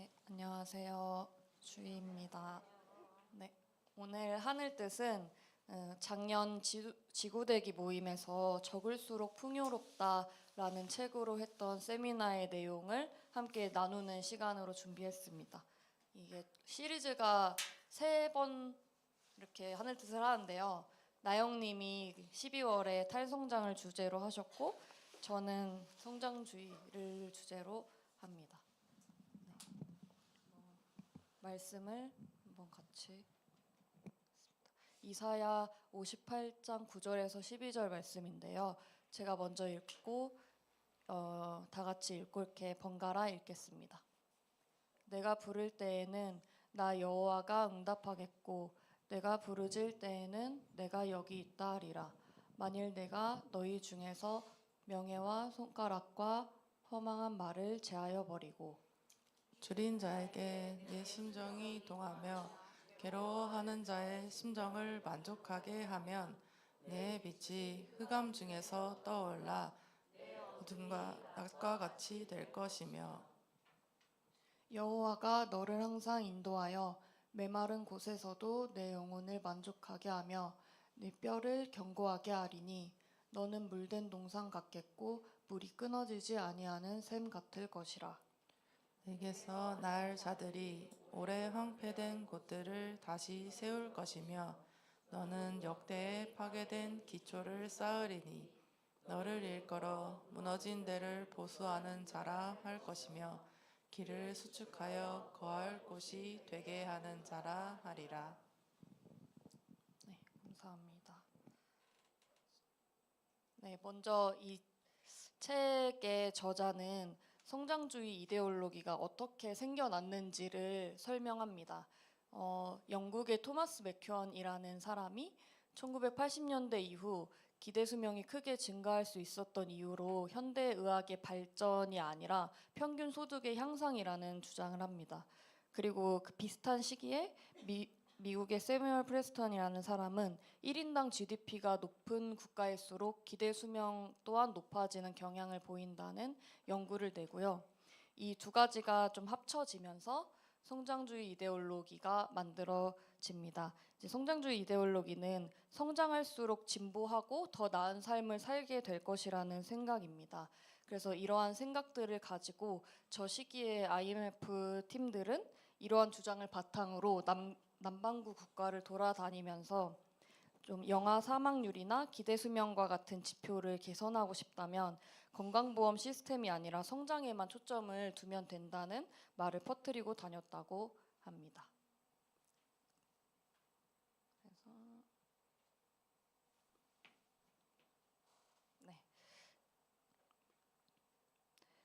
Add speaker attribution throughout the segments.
Speaker 1: 네, 안녕하세요. 주희입니다. 네, 오늘 하늘 뜻은 작년 지구대기 모임에서 적을수록 풍요롭다라는 책으로 했던 세미나의 내용을 함께 나누는 시간으로 준비했습니다. 이게 시리즈가 3번 이렇게 하늘 뜻을 하는데요. 나영님이 12월에 탈성장을 주제로 하셨고 저는 성장주의를 주제로 합니다. 말씀을 한번 같이 이사야 58장 9절에서 12절 말씀인데요. 제가 먼저 읽고 다 같이 읽고 이렇게 번갈아 읽겠습니다. 내가 부를 때에는 나 여호와가 응답하겠고 내가 부르짖을 때에는 내가 여기 있다 하리라. 만일 내가 너희 중에서 명예와 손가락과 허망한 말을 제하여 버리고
Speaker 2: 줄인 자에게 내 심정이 동하며 괴로워하는 자의 심정을 만족하게 하면 내 빛이 흑암 중에서 떠올라 어둠과 낮과 같이 될 것이며
Speaker 1: 여호와가 너를 항상 인도하여 메마른 곳에서도 내 영혼을 만족하게 하며 내 뼈를 견고하게 하리니 너는 물된 동산 같겠고 물이 끊어지지 아니하는 샘 같을 것이라.
Speaker 2: 내게서 날 자들이 오래 황폐된 곳들을 다시 세울 것이며 너는 역대에 파괴된 기초를 쌓으리니 너를 일컬어 무너진 데를 보수하는 자라 할 것이며 길을 수축하여 거할 곳이 되게 하는 자라 하리라.
Speaker 1: 네, 감사합니다. 네, 먼저 이 책의 저자는 성장주의 이데올로기가 어떻게 생겨났는지를 설명합니다. 영국의 토마스 맥큐언이라는 사람이 1980년대 이후 기대 수명이 크게 증가할 수 있었던 이유로 현대 의학의 발전이 아니라 평균 소득의 향상이라는 주장을 합니다. 그리고 그 비슷한 시기에 미국의 세뮤얼 프레스턴이라는 사람은 1인당 GDP가 높은 국가일수록 기대 수명 또한 높아지는 경향을 보인다는 연구를 내고요. 이 두 가지가 좀 합쳐지면서 성장주의 이데올로기가 만들어집니다. 이제 성장주의 이데올로기는 성장할수록 진보하고 더 나은 삶을 살게 될 것이라는 생각입니다. 그래서 이러한 생각들을 가지고 저 시기에 IMF 팀들은 이러한 주장을 바탕으로 남반구 국가를 돌아다니면서 좀 영아 사망률이나 기대 수명과 같은 지표를 개선하고 싶다면 건강보험 시스템이 아니라 성장에만 초점을 두면 된다는 말을 퍼뜨리고 다녔다고 합니다. 그래서 네.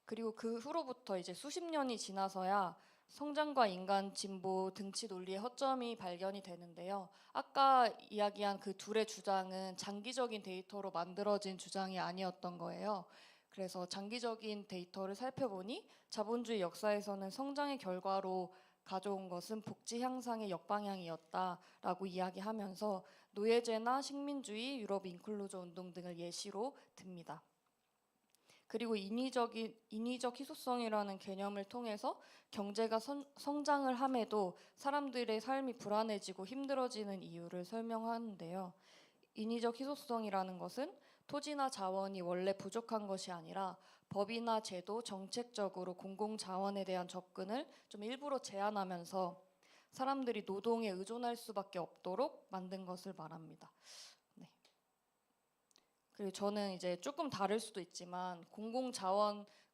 Speaker 1: 그리고 그 후로부터 이제 수십 년이 지나서야 성장과 인간 진보 등치 논리의 허점이 발견이 되는데요. 아까 이야기한 그 둘의 주장은 장기적인 데이터로 만들어진 주장이 아니었던 거예요. 그래서 장기적인 데이터를 살펴보니 자본주의 역사에서는 성장의 결과로 가져온 것은 복지 향상의 역방향이었다라고 이야기하면서 노예제나 식민주의, 유럽 인클루저 운동 등을 예시로 듭니다. 그리고 인위적 희소성이라는 개념을 통해서 경제가 성장을 함에도 사람들의 삶이 불안해지고 힘들어지는 이유를 설명하는데요. 인위적 희소성이라는 것은 토지나 자원이 원래 부족한 것이 아니라 법이나 제도, 정책적으로 공공자원에 대한 접근을 좀 일부러 제한하면서 사람들이 노동에 의존할 수밖에 없도록 만든 것을 말합니다. 네. 그리고 저는 이제 조금 다를 수도 있지만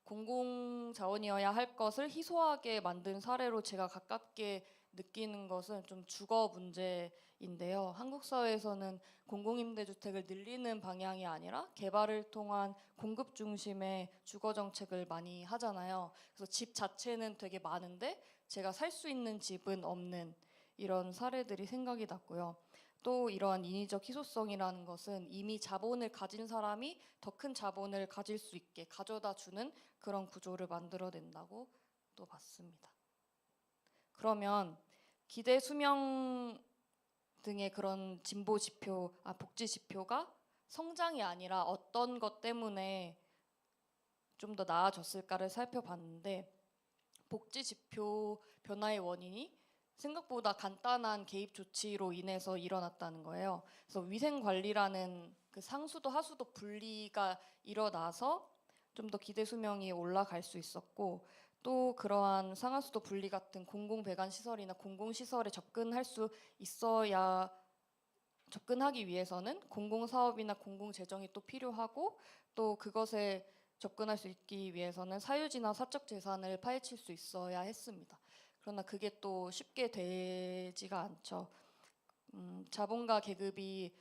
Speaker 1: 공공자원이어야 할 것을 희소하게 만든 사례로 제가 가깝게 느끼는 것은 좀 주거 문제인데요. 한국 사회에서는 공공임대주택을 늘리는 방향이 아니라 개발을 통한 공급 중심의 주거 정책을 많이 하잖아요. 그래서 집 자체는 되게 많은데 제가 살 수 있는 집은 없는 이런 사례들이 생각이 났고요. 또 이러한 인위적 희소성이라는 것은 이미 자본을 가진 사람이 더 큰 자본을 가질 수 있게 가져다 주는 그런 구조를 만들어낸다고 또 봤습니다. 그러면 기대 수명 등의 그런 진보 지표, 복지 지표가 성장이 아니라 어떤 것 때문에 좀 더 나아졌을까를 살펴봤는데 복지 지표 변화의 원인이 생각보다 간단한 개입 조치로 인해서 일어났다는 거예요. 그래서 위생 관리라는 그 상수도 하수도 분리가 일어나서 좀 더 기대 수명이 올라갈 수 있었고, 또 그러한 상하수도 분리 같은 공공 배관 시설이나 공공 시설에 접근할 수 있어야 접근하기 위해서는 공공 사업이나 공공 재정이 또 필요하고, 또 그것에 접근할 수 있기 위해서는 사유지나 사적 재산을 파헤칠 수 있어야 했습니다. 그러나 그게 또 쉽게 되지가 않죠. 자본가 계급이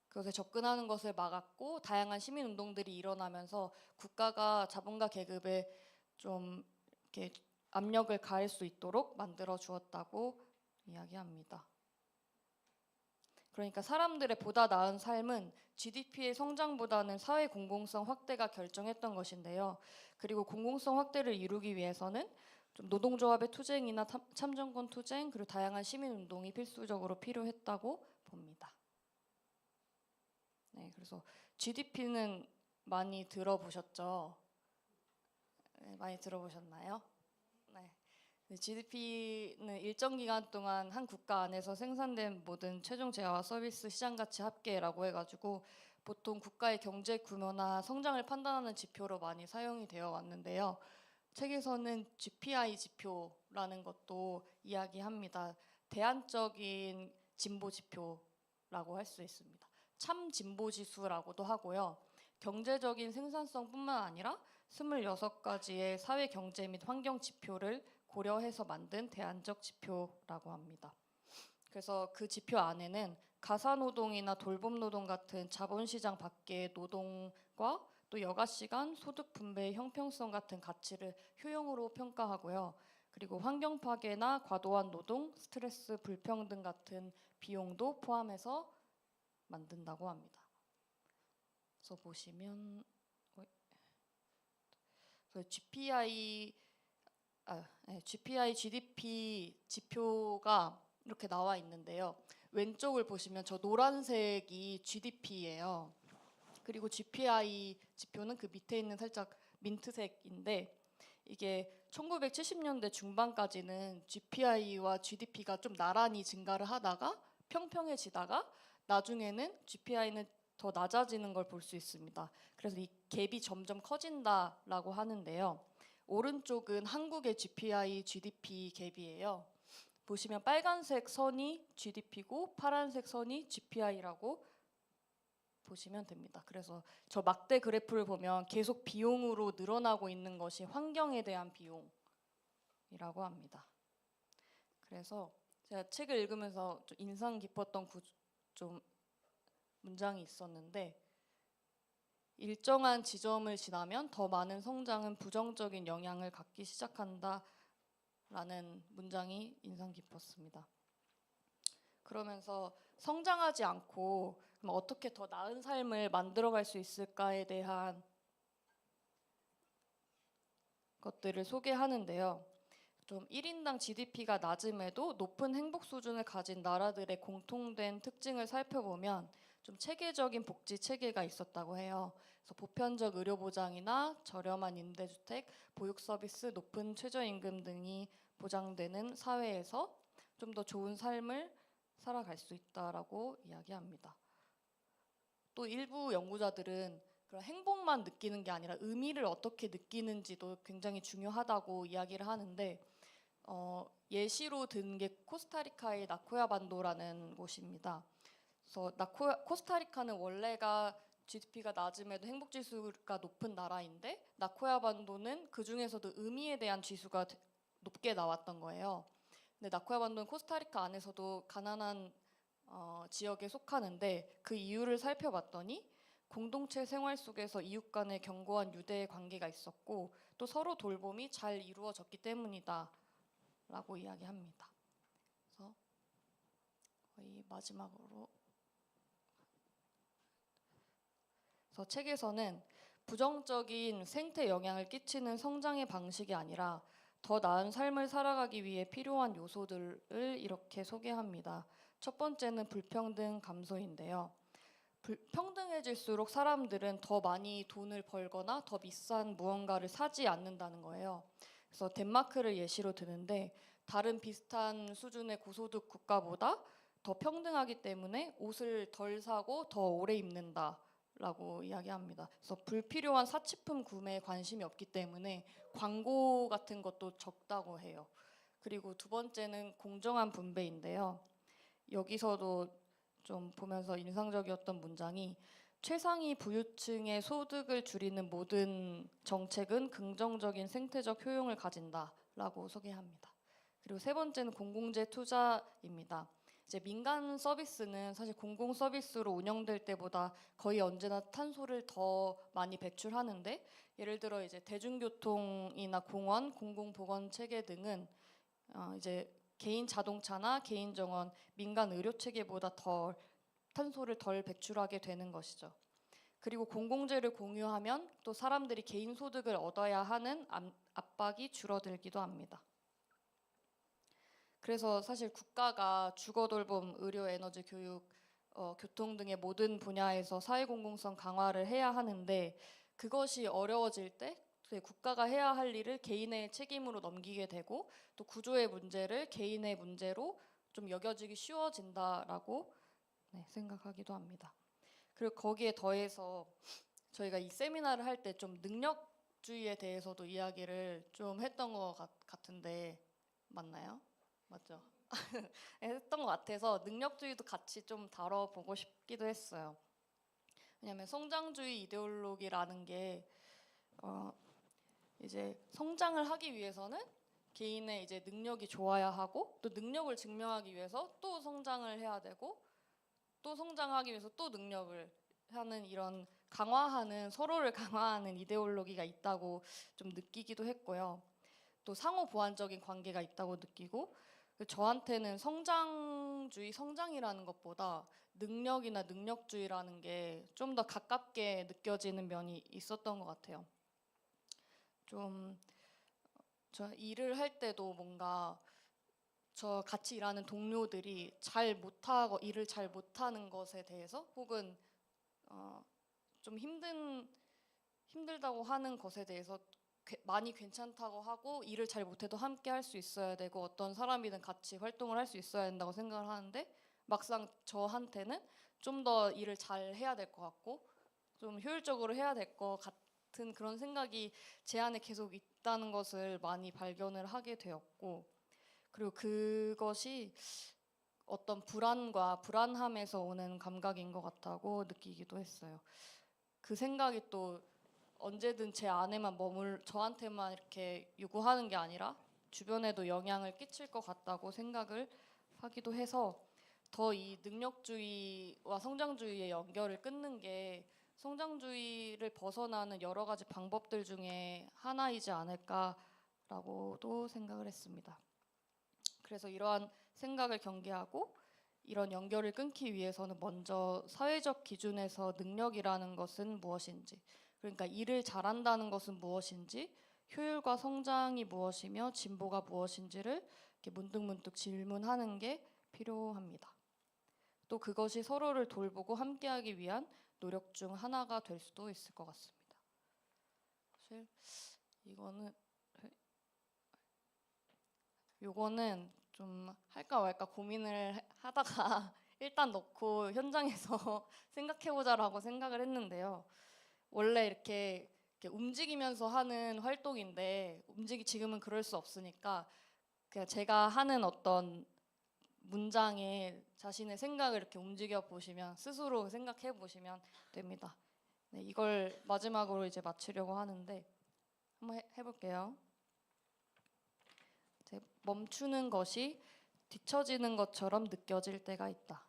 Speaker 1: 그것에 접근하는 것을 막았고, 다양한 시민 운동들이 일어나면서 국가가 자본가 계급에 좀 이렇게 압력을 가할 수 있도록 만들어 주었다고 이야기합니다. 그러니까 사람들의 보다 나은 삶은 GDP의 성장보다는 사회 공공성 확대가 결정했던 것인데요. 그리고 공공성 확대를 이루기 위해서는 좀 노동조합의 투쟁이나 참정권 투쟁, 그리고 다양한 시민 운동이 필수적으로 필요했다고 봅니다. 네, 그래서 GDP는 많이 들어보셨죠? 네, 많이 들어보셨나요? 네. GDP는 일정 기간 동안 한 국가 안에서 생산된 모든 최종 재화와 서비스 시장 가치 합계라고 해가지고 보통 국가의 경제 규모나 성장을 판단하는 지표로 많이 사용이 되어 왔는데요. 책에서는 GPI 지표라는 것도 이야기합니다. 대안적인 진보 지표라고 할 수 있습니다. 참 진보 지수라고도 하고요. 경제적인 생산성뿐만 아니라 26가지의 사회 경제 및 환경 지표를 고려해서 만든 대안적 지표라고 합니다. 그래서 그 지표 안에는 가사노동이나 돌봄노동 같은 자본시장 밖의 노동과 또 여가시간, 소득 분배의 형평성 같은 가치를 효용으로 평가하고요. 그리고 환경 파괴나 과도한 노동, 스트레스, 불평등 같은 비용도 포함해서 만든다고 합니다. 그래서 보시면 GPI, GDP 지표가 이렇게 나와 있는데요. 왼쪽을 보시면 저 노란색이 GDP예요. 그리고 GPI 지표는 그 밑에 있는 살짝 민트색인데, 이게 1970년대 중반까지는 GPI와 GDP가 좀 나란히 증가를 하다가 평평해지다가 나중에는 GPI는 더 낮아지는 걸 볼 수 있습니다. 그래서 이 갭이 점점 커진다라고 하는데요. 오른쪽은 한국의 GPI, GDP 갭이에요. 보시면 빨간색 선이 GDP고 파란색 선이 GPI라고 보시면 됩니다. 그래서 저 막대 그래프를 보면 계속 비용으로 늘어나고 있는 것이 환경에 대한 비용이라고 합니다. 그래서 제가 책을 읽으면서 좀 인상 깊었던 좀 문장이 있었는데, 일정한 지점을 지나면 더 많은 성장은 부정적인 영향을 갖기 시작한다 라는 문장이 인상 깊었습니다. 그러면서 성장하지 않고 그럼 어떻게 더 나은 삶을 만들어갈 수 있을까에 대한 것들을 소개하는데요. 좀 1인당 GDP가 낮음에도 높은 행복 수준을 가진 나라들의 공통된 특징을 살펴보면 좀 체계적인 복지 체계가 있었다고 해요. 그래서 보편적 의료 보장이나 저렴한 임대주택, 보육 서비스, 높은 최저임금 등이 보장되는 사회에서 좀 더 좋은 삶을 살아갈 수 있다라고 이야기합니다. 또 일부 연구자들은 그런 행복만 느끼는 게 아니라 의미를 어떻게 느끼는지도 굉장히 중요하다고 이야기를 하는데, 예시로 든 게 코스타리카의 나코야 반도라는 곳입니다. 그래서 코스타리카는 원래가 GDP가 낮음에도 행복 지수가 높은 나라인데, 나코야 반도는 그 중에서도 의미에 대한 지수가 높게 나왔던 거예요. 근데 나코야 반도는 코스타리카 안에서도 가난한 지역에 속하는데, 그 이유를 살펴봤더니 공동체 생활 속에서 이웃 간의 견고한 유대 관계가 있었고, 또 서로 돌봄이 잘 이루어졌기 때문이다 라고 이야기합니다. 그래서 거의 마지막으로, 그래서 책에서는 부정적인 생태 영향을 끼치는 성장의 방식이 아니라 더 나은 삶을 살아가기 위해 필요한 요소들을 이렇게 소개합니다. 첫 번째는 불평등 감소인데요. 평등해질수록 사람들은 더 많이 돈을 벌거나 더 비싼 무언가를 사지 않는다는 거예요. 그래서 덴마크를 예시로 드는데 다른 비슷한 수준의 고소득 국가보다 더 평등하기 때문에 옷을 덜 사고 더 오래 입는다라고 이야기합니다. 그래서 불필요한 사치품 구매에 관심이 없기 때문에 광고 같은 것도 적다고 해요. 그리고 두 번째는 공정한 분배인데요. 여기서도 좀 보면서 인상적이었던 문장이 최상위 부유층의 소득을 줄이는 모든 정책은 긍정적인 생태적 효용을 가진다라고 소개합니다. 그리고 세 번째는 공공재 투자입니다. 이제 민간 서비스는 사실 공공 서비스로 운영될 때보다 거의 언제나 탄소를 더 많이 배출하는데 예를 들어 이제 대중교통이나 공원, 공공보건 체계 등은 이제 개인 자동차나 개인 정원, 민간 의료 체계보다 더 탄소를 덜 배출하게 되는 것이죠. 그리고 공공재를 공유하면 또 사람들이 개인 소득을 얻어야 하는 압박이 줄어들기도 합니다. 그래서 사실 국가가 주거 돌봄, 의료, 에너지, 교육, 교통 등의 모든 분야에서 사회공공성 강화를 해야 하는데 그것이 어려워질 때 국가가 해야 할 일을 개인의 책임으로 넘기게 되고 또 구조의 문제를 개인의 문제로 좀 여겨지기 쉬워진다라고 생각하기도 합니다. 그리고 거기에 더해서 저희가 이 세미나를 할 때 좀 능력주의에 대해서도 이야기를 좀 했던 것 같은데 맞나요? 맞죠? 했던 것 같아서 능력주의도 같이 좀 다뤄보고 싶기도 했어요. 왜냐하면 성장주의 이데올로기라는 게 이제 성장을 하기 위해서는 개인의 이제 능력이 좋아야 하고 또 능력을 증명하기 위해서 또 성장을 해야 되고 또 성장하기 위해서 또 능력을 하는 이런 강화하는 서로를 강화하는 이데올로기가 있다고 좀 느끼기도 했고요. 또 상호 보완적인 관계가 있다고 느끼고 저한테는 성장주의, 성장이라는 것보다 능력이나 능력주의라는 게 좀 더 가깝게 느껴지는 면이 있었던 것 같아요. 좀 저 일을 할 때도 뭔가 저 같이 일하는 동료들이 일을 잘 못하는 것에 대해서 혹은 좀 힘들다고 하는 것에 대해서 많이 괜찮다고 하고 일을 잘 못해도 함께 할 수 있어야 되고 어떤 사람이든 같이 활동을 할 수 있어야 된다고 생각을 하는데 막상 저한테는 좀 더 일을 잘 해야 될 것 같고 좀 효율적으로 해야 될 것 같은 그런 생각이 제 안에 계속 있다는 것을 많이 발견을 하게 되었고 그리고 그것이 어떤 불안과 불안함에서 오는 감각인 것 같다고 느끼기도 했어요. 그 생각이 또 언제든 제 안에만 저한테만 이렇게 요구하는 게 아니라 주변에도 영향을 끼칠 것 같다고 생각을 하기도 해서 더 이 능력주의와 성장주의의 연결을 끊는 게 성장주의를 벗어나는 여러 가지 방법들 중에 하나이지 않을까라고도 생각을 했습니다. 그래서 이러한 생각을 경계하고 이런 연결을 끊기 위해서는 먼저 사회적 기준에서 능력이라는 것은 무엇인지, 그러니까 일을 잘한다는 것은 무엇인지, 효율과 성장이 무엇이며 진보가 무엇인지를 이렇게 문득문득 질문하는 게 필요합니다. 또 그것이 서로를 돌보고 함께하기 위한 노력 중 하나가 될 수도 있을 것 같습니다. 사실 요거는 좀 할까 말까 고민을 하다가 일단 넣고 현장에서 생각해보자라고 생각을 했는데요. 원래 이렇게 움직이면서 하는 활동인데 지금은 그럴 수 없으니까 그냥 제가 하는 어떤 문장에 자신의 생각을 이렇게 움직여 보시면 스스로 생각해 보시면 됩니다. 네, 이걸 마지막으로 이제 마치려고 하는데 한번 해볼게요. 멈추는 것이 뒤처지는 것처럼 느껴질 때가 있다.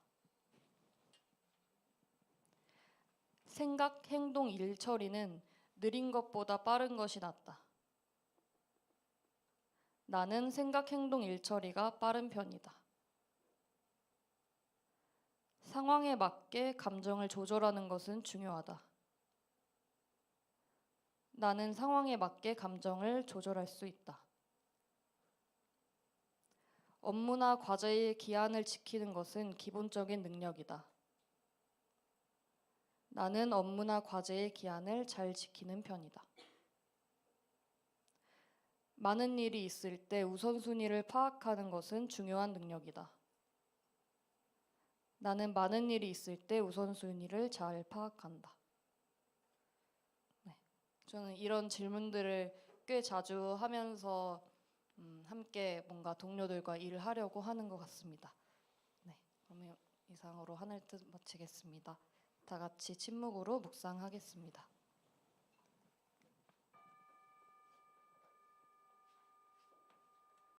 Speaker 1: 생각, 행동, 일 처리는 느린 것보다 빠른 것이 낫다. 나는 생각, 행동, 일 처리가 빠른 편이다. 상황에 맞게 감정을 조절하는 것은 중요하다. 나는 상황에 맞게 감정을 조절할 수 있다. 업무나 과제의 기한을 지키는 것은 기본적인 능력이다. 나는 업무나 과제의 기한을 잘 지키는 편이다. 많은 일이 있을 때 우선순위를 파악하는 것은 중요한 능력이다. 나는 많은 일이 있을 때 우선순위를 잘 파악한다. 네, 저는 이런 질문들을 꽤 자주 하면서 함께 뭔가 동료들과 일을 하려고 하는 것 같습니다. 네, 그러면 이상으로 하늘 뜻 마치겠습니다. 다 같이 침묵으로 묵상하겠습니다.